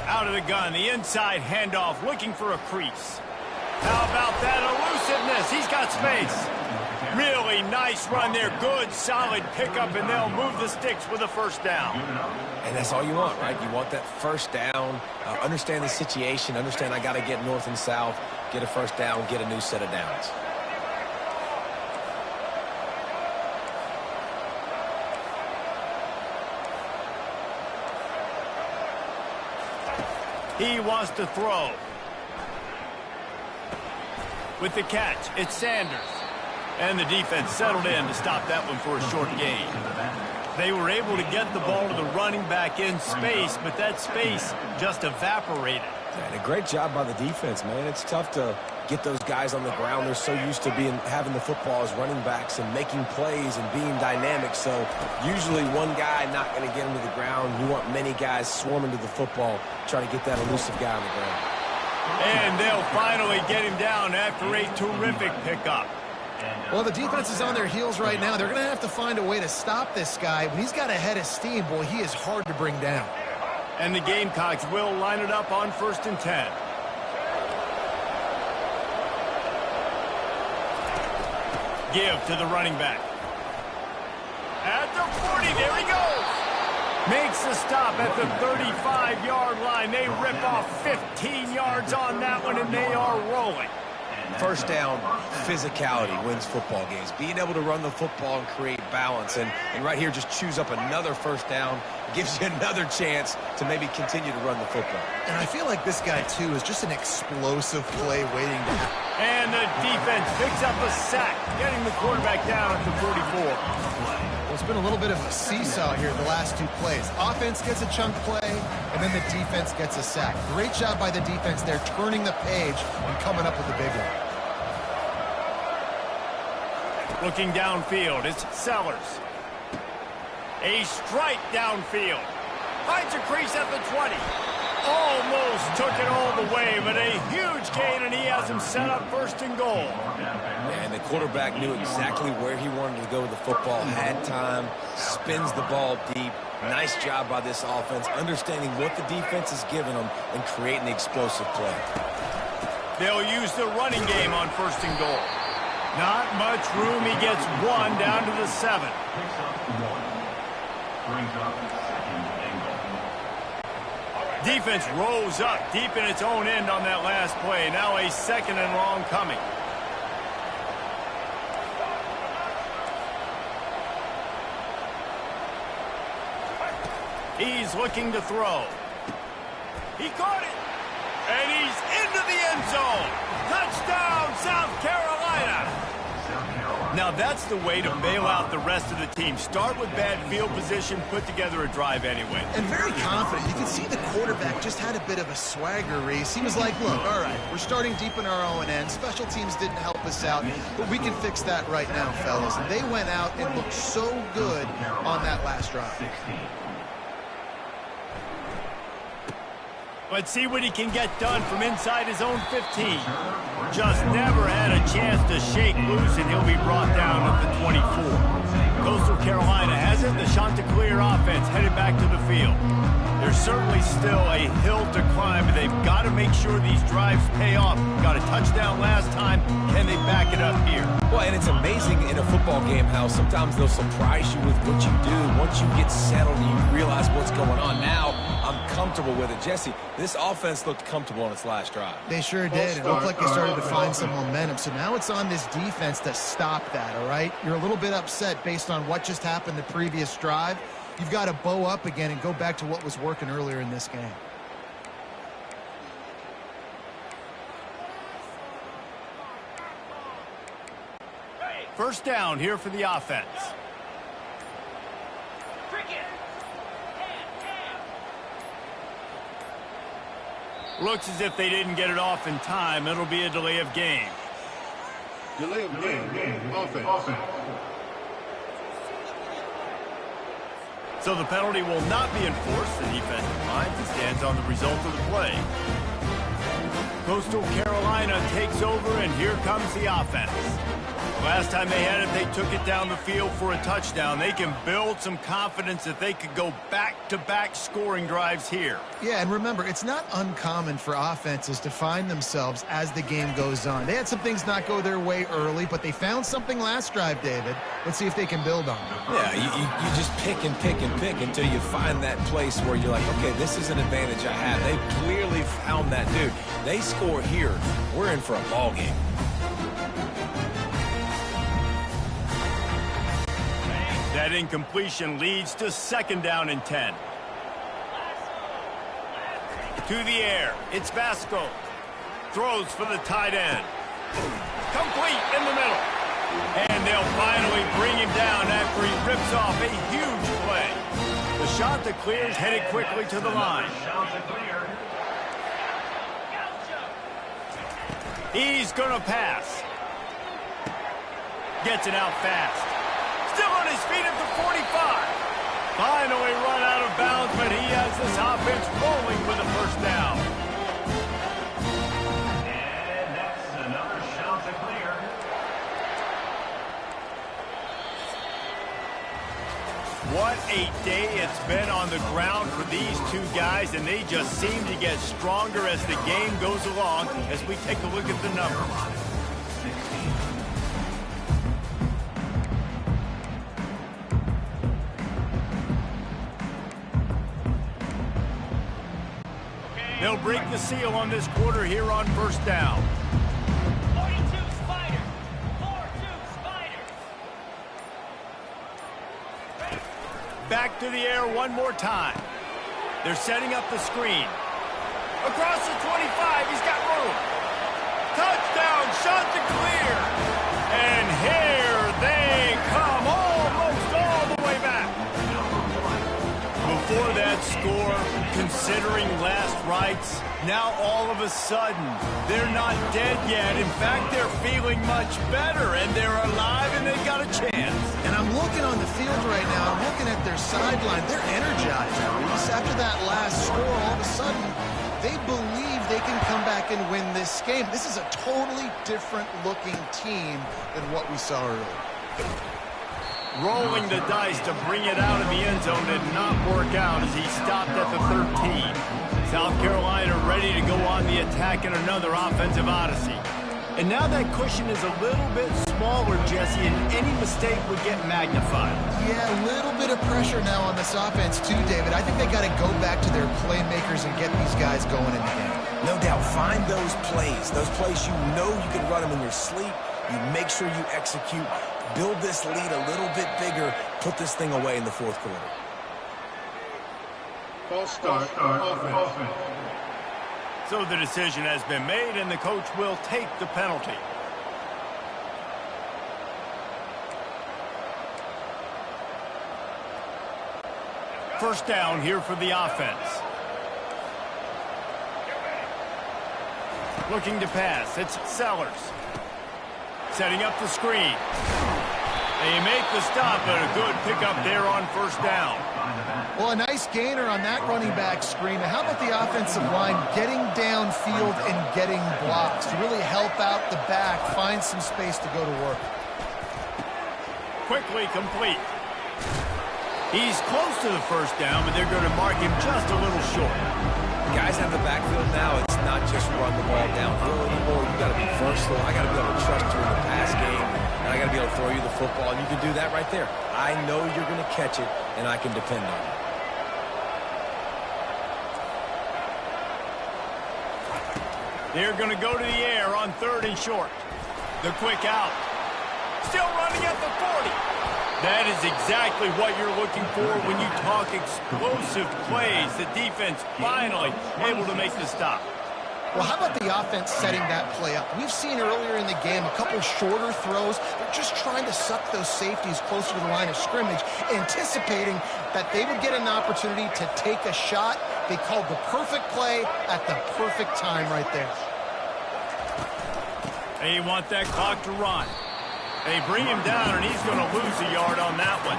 Out of the gun, the inside handoff, looking for a crease. How about that elusiveness? He's got space. Really nice run there. Good, solid pickup, and they'll move the sticks with a first down. And that's all you want, right? You want that first down, understand the situation, understand I got to get north and south, get a first down, get a new set of downs. He wants to throw. With the catch, it's Sanders. And the defense settled in to stop that one for a short gain. They were able to get the ball to the running back in space, but that space just evaporated. And a great job by the defense, man. It's tough to get those guys on the ground. They're so used to having the football as running backs and making plays and being dynamic. So usually one guy not going to get him to the ground. You want many guys swarming to the football, trying to get that elusive guy on the ground. And they'll finally get him down after a terrific pickup. Well, the defense is on their heels right now. They're going to have to find a way to stop this guy. When he's got a head of steam, boy, he is hard to bring down. And the Gamecocks will line it up on 1st and 10. Give to the running back. At the 40, there he goes. Makes the stop at the 35-yard line. They rip off 15 yards on that one, and they are rolling. First down, physicality wins football games. Being able to run the football and create balance. And right here, just choose up another first down. Gives you another chance to maybe continue to run the football. And I feel like this guy, too, is just an explosive play waiting to happen. And the defense picks up a sack, getting the quarterback down at the 44. Well, it's been a little bit of a seesaw here the last two plays. Offense gets a chunk play, and then the defense gets a sack. Great job by the defense there, turning the page and coming up with the big one. Looking downfield, it's Sellers. A strike downfield. Finds a crease at the 20. Almost took it all the way, but a huge gain, and he has him set up 1st and goal. And the quarterback knew exactly where he wanted to go with the football, had time, spins the ball deep. Nice job by this offense, understanding what the defense is giving them and creating the explosive play. They'll use the running game on 1st and goal. Not much room. He gets one down to the 7. Defense rolls up deep in its own end on that last play. Now a 2nd and long coming. He's looking to throw. He caught it. And he's into the end zone. Touchdown, South Carolina. Now that's the way to bail out the rest of the team. Start with bad field position, put together a drive anyway. And very confident. You can see the quarterback just had a bit of a swagger race. He was like, look, all right, we're starting deep in our own end. Special teams didn't help us out, but we can fix that right now, fellas. And they went out and looked so good on that last drive. Let's see what he can get done from inside his own 15. Just never had a chance to shake loose, and he'll be brought down at the 24. Coastal Carolina has it. The Chanticleer offense headed back to the field. There's certainly still a hill to climb, but they've got to make sure these drives pay off. Got a touchdown last time. Can they back it up here? Well, and it's amazing in a football game how sometimes they'll surprise you with what you do. Once you get settled and you realize what's going on, now I'm comfortable with it. Jesse, this offense looked comfortable on its last drive. They sure did. It looked like they started to find some momentum. So now it's on this defense to stop that, all right? You're a little bit upset based on what just happened the previous drive. You've got to bow up again and go back to what was working earlier in this game. First down here for the offense. Looks as if they didn't get it off in time. It'll be a delay of game. Delay of game. Offense. So the penalty will not be enforced. The defensive line stands on the result of the play. Coastal Carolina takes over, and here comes the offense. Last time they had it, they took it down the field for a touchdown. They can build some confidence that they could go back-to-back scoring drives here. Yeah, and remember, it's not uncommon for offenses to find themselves as the game goes on. They had some things not go their way early, but they found something last drive, David. Let's see if they can build on it. Yeah, you just pick and pick and pick until you find that place where you're like, okay, this is an advantage I have. They clearly found that dude. They score here, we're in for a ball game. That incompletion leads to 2nd down and 10. To the air, it's Vasco. Throws for the tight end. Complete in the middle. And they'll finally bring him down after he rips off a huge play. The shot that clears headed quickly to the line. He's going to pass. Gets it out fast. Still on his feet at the 45. Finally run out of bounds, but he has this offense rolling with a 1st down. And that's another shot to clear. What a day it's been on the ground for these two guys, and they just seem to get stronger as the game goes along as we take a look at the numbers. They'll break the seal on this quarter here on 1st down. 42 Spider. 4-2 Spider. Back to the air one more time. They're setting up the screen. Across the 25, he's got room. Touchdown, shot to clear. And here they come, almost all the way back. Before that score, considering last rites, now all of a sudden, they're not dead yet. In fact, they're feeling much better, and they're alive, and they've got a chance. And I'm looking on the field right now. I'm looking at their sideline. They're energized, Reese. After that last score, all of a sudden, they believe they can come back and win this game. This is a totally different-looking team than what we saw earlier. Rolling the dice to bring it out of the end zone did not work out as he stopped at the 13. South Carolina ready to go on the attack in another offensive odyssey. And now that cushion is a little bit smaller, Jesse, and any mistake would get magnified. Yeah, a little bit of pressure now on this offense too, David. I think they got to go back to their playmakers and get these guys going in the game. No doubt, find those plays you know you can run them in your sleep. You make sure you execute. Build this lead a little bit bigger. Put this thing away in the 4th quarter. False start, offense. So the decision has been made, and the coach will take the penalty. First down here for the offense. Looking to pass. It's Sellers. Setting up the screen. They make the stop, but a good pickup there on 1st down. Well, a nice gainer on that running back screen. How about the offensive line getting downfield and getting blocks to really help out the back, find some space to go to work? Quickly complete. He's close to the 1st down, but they're going to mark him just a little short. Guys have the backfield now. It's not just run the ball downfield anymore. You got to be versatile. I got to be able to trust you in the pass game, and I got to be able to throw you the football. And you can do that right there. I know you're going to catch it, and I can depend on you. They're going to go to the air on 3rd and short. The quick out. Still running at the 40. That is exactly what you're looking for when you talk explosive plays. The defense finally able to make the stop. Well, how about the offense setting that play up? We've seen earlier in the game a couple shorter throws. They're just trying to suck those safeties closer to the line of scrimmage, anticipating that they would get an opportunity to take a shot. They called the perfect play at the perfect time right there. They want that clock to run. They bring him down, and he's going to lose a yard on that one.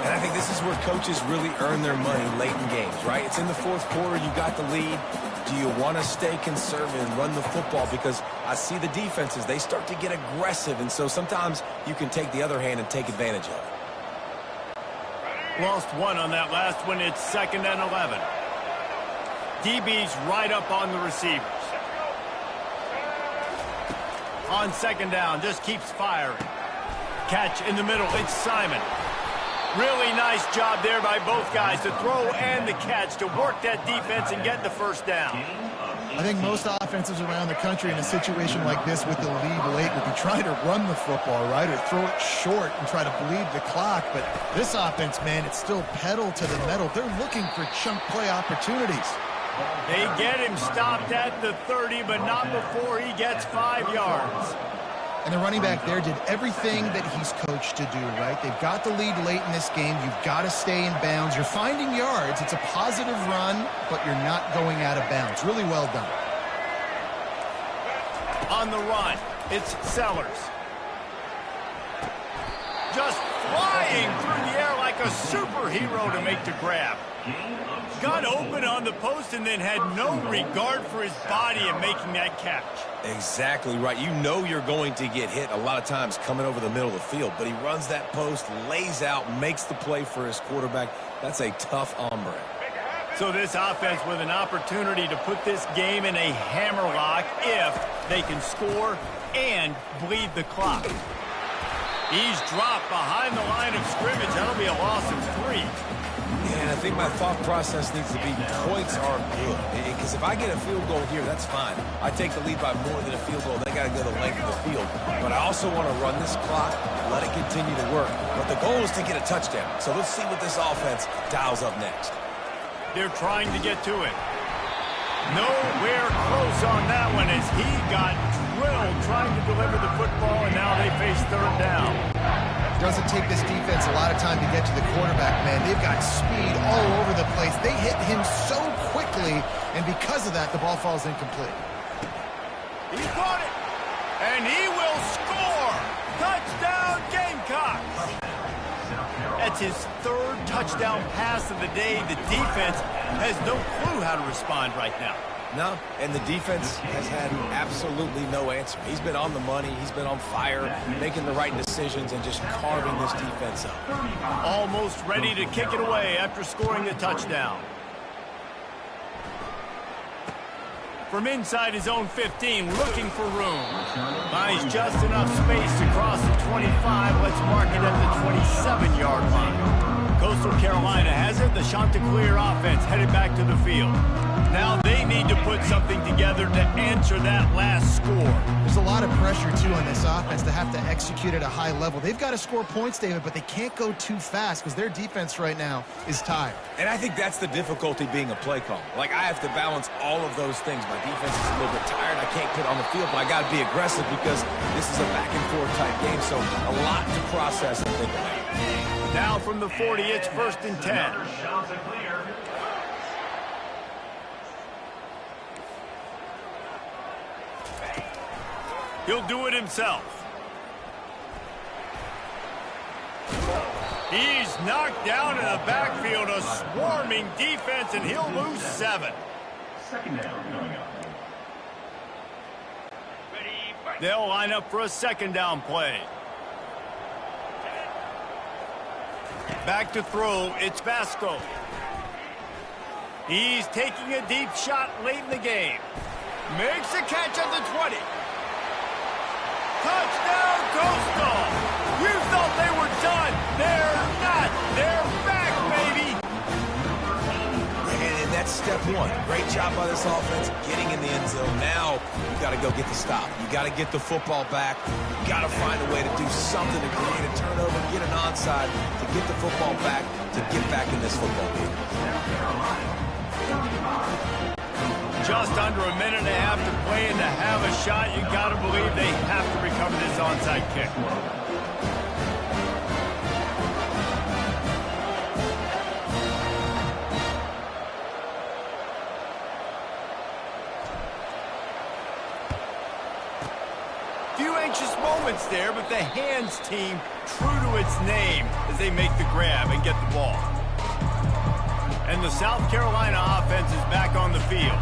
And I think this is where coaches really earn their money late in games, right? It's in the fourth quarter. You got the lead. Do you want to stay conservative and run the football? Because I see the defenses, they start to get aggressive, and so sometimes you can take the other hand and take advantage of it. Lost one on that last one. It's 2nd and 11. DB's right up on the receivers. On 2nd down, just keeps firing. Catch in the middle, it's Simon. Really nice job there by both guys to throw and the catch to work that defense and get the first down. I think most offenses around the country in a situation like this with the lead late would be trying to run the football, right, or throw it short and try to bleed the clock. But this offense, man, it's still pedal to the metal. They're looking for chunk play opportunities. They get him stopped at the 30, but not before he gets 5 yards. And the running back there did everything that he's coached to do, right? They've got the lead late in this game. You've got to stay in bounds. You're finding yards. It's a positive run, but you're not going out of bounds. Really well done. On the run, it's Sellers. Just flying through the air like a superhero to make the grab. Got open on the post and then had no regard for his body in making that catch. Exactly right. You know you're going to get hit a lot of times coming over the middle of the field, but he runs that post, lays out, makes the play for his quarterback. That's a tough hombre. So this offense with an opportunity to put this game in a hammerlock if they can score and bleed the clock. He's dropped behind the line of scrimmage. That'll be a loss of 3. And I think my thought process needs to be points are good. Because if I get a field goal here, that's fine. I take the lead by more than a field goal. They got to go the length of the field. But I also want to run this clock, let it continue to work. But the goal is to get a touchdown. So let's see what this offense dials up next. They're trying to get to it. Nowhere close on that one as he got drilled trying to deliver the football, and now they face 3rd down. Doesn't take this defense a lot of time to get to the quarterback, man. They've got speed all over the place. They hit him so quickly, and because of that, the ball falls incomplete. He caught it, and he will score. Touchdown, Gamecocks. That's his 3rd touchdown pass of the day. The defense has no clue how to respond right now. No, and the defense has had absolutely no answer. He's been on the money. He's been on fire, making the right decisions and just carving this defense up. Almost ready to kick it away after scoring the touchdown. From inside his own 15, looking for room. Buys just enough space to cross the 25. Let's mark it at the 27-yard line. Coastal Carolina has it. The Chanticleer offense headed back to the field. Now they need to put something together to answer that last score. There's a lot of pressure, too, on this offense to have to execute at a high level. They've got to score points, David, but they can't go too fast because their defense right now is tired. And I think that's the difficulty being a play call. Like, I have to balance all of those things. My defense is a little bit tired. I can't put on the field, but I got to be aggressive because this is a back-and-forth type game, so a lot to process and think about. Now from the 40, it's 1st and 10. He'll do it himself. He's knocked down in the backfield, a swarming defense, and he'll lose 7. 2nd down coming up. They'll line up for a 2nd down play. Back to throw, it's Vasco. He's taking a deep shot late in the game. Makes a catch at the 20. Touchdown, Coastal! You thought they were done. They're not. They're back, baby. And that's step 1. Great job by this offense getting in the end zone. Now you got to go get the stop. You got to get the football back. You got to find a way to do something to create a turnover, get an onside, to get the football back, to get back in this football game. Just under a minute and a half to play, and to have a shot, you got to believe they have to recover this onside kick. Few anxious moments there, but the hands team true to its name as they make the grab and get the ball. And the South Carolina offense is back on the field.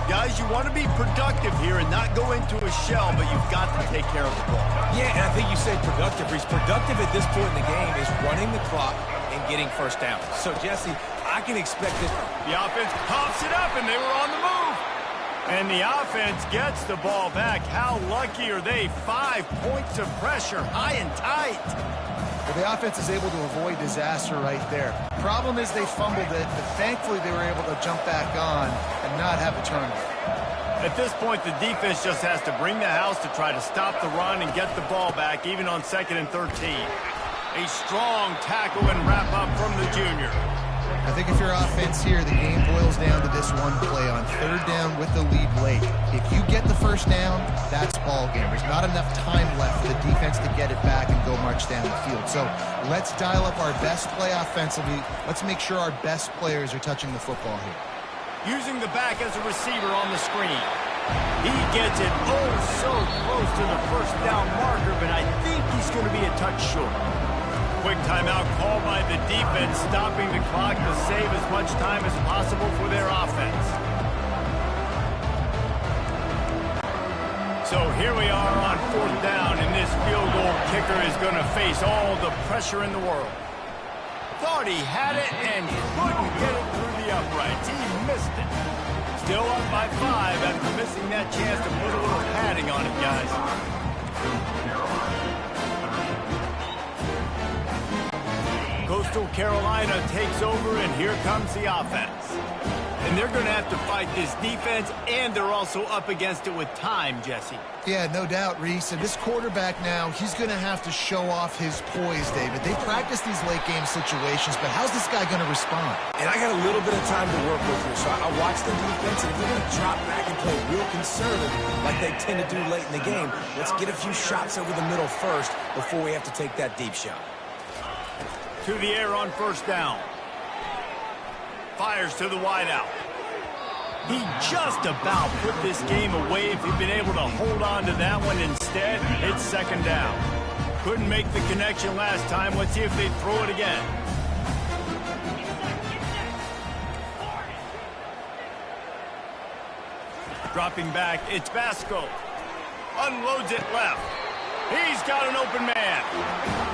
Guys, you want to be productive here and not go into a shell, but you've got to take care of the ball. Yeah, and I think you say productive. He's productive at this point in the game is running the clock and getting first down. So, Jesse, I can expect it. The offense pops it up, and they were on the move. And the offense gets the ball back. How lucky are they? 5 points of pressure, high and tight. Well, the offense is able to avoid disaster right there. Problem is they fumbled it, but thankfully they were able to jump back on and not have a turnover. At this point, the defense just has to bring the house to try to stop the run and get the ball back, even on 2nd and 13. A strong tackle and wrap up from the junior. I think if your offense here, the game boils down to this one play on 3rd down with the lead late. If you get the first down, that's ball game. There's not enough time left for the defense to get it back and go march down the field. So let's dial up our best play offensively. Let's make sure our best players are touching the football here. Using the back as a receiver on the screen. He gets it oh so close to the first down marker, but I think he's going to be a touch short. Quick timeout called by the defense, stopping the clock to save as much time as possible for their offense. So here we are on 4th down, and this field goal kicker is going to face all the pressure in the world. Thought he had it and couldn't get it through the uprights. He missed it. Still up by 5 after missing that chance to put a little padding on it, guys. Coastal Carolina takes over, and here comes the offense. And they're going to have to fight this defense, and they're also up against it with time, Jesse. Yeah, no doubt, Reese. And this quarterback now, he's going to have to show off his poise, David. They practice these late-game situations, but how's this guy going to respond? And I got a little bit of time to work with here, so I watch the defense, and if they're going to drop back and play real conservative like they tend to do late in the game, let's get a few shots over the middle first before we have to take that deep shot. To the air on 1st down. Fires to the wideout. He just about put this game away if he'd been able to hold on to that one. Instead, it's 2nd down. Couldn't make the connection last time. Let's see if they throw it again. Dropping back, it's Basco. Unloads it left. He's got an open man.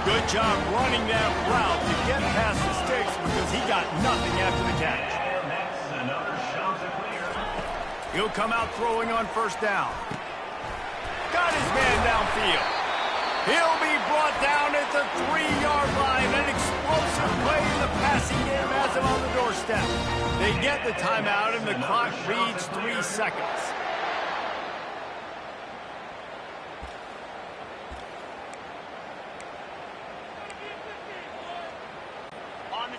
Good job running that route to get past the sticks because he got nothing after the catch. And that's another shot to clear. He'll come out throwing on 1st down. Got his man downfield. He'll be brought down at the 3-yard line. An explosive play in the passing game has him on the doorstep. They get the timeout, and the clock reads 3 seconds.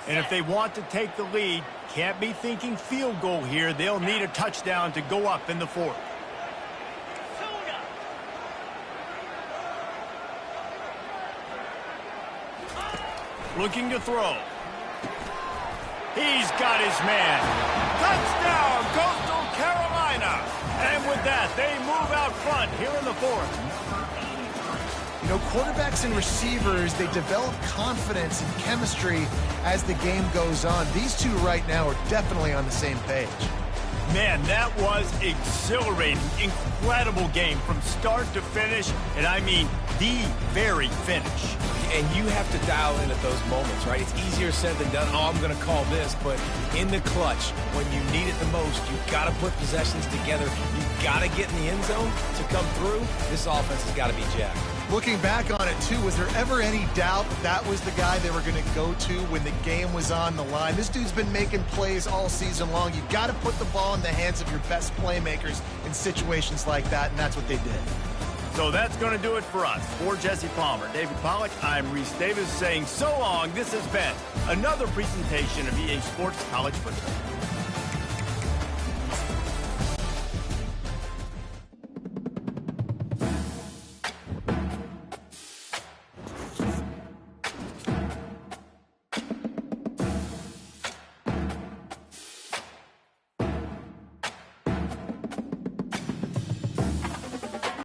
And if they want to take the lead, can't be thinking field goal here. They'll need a touchdown to go up in the 4th. Looking to throw. He's got his man. Touchdown, Coastal Carolina. And with that, they move out front here in the 4th. You know, quarterbacks and receivers, they develop confidence and chemistry as the game goes on. These two right now are definitely on the same page. Man, that was exhilarating. Incredible game from start to finish, and I mean the very finish. And you have to dial in at those moments, right? It's easier said than done. Oh, I'm going to call this, but in the clutch, when you need it the most, you've got to put possessions together. You've got to get in the end zone to come through. This offense has got to be jacked. Looking back on it, too, was there ever any doubt that was the guy they were going to go to when the game was on the line? This dude's been making plays all season long. You've got to put the ball in the hands of your best playmakers in situations like that, and that's what they did. So that's going to do it for us. For Jesse Palmer, David Pollack, I'm Reese Davis saying so long. This has been another presentation of EA Sports College Football.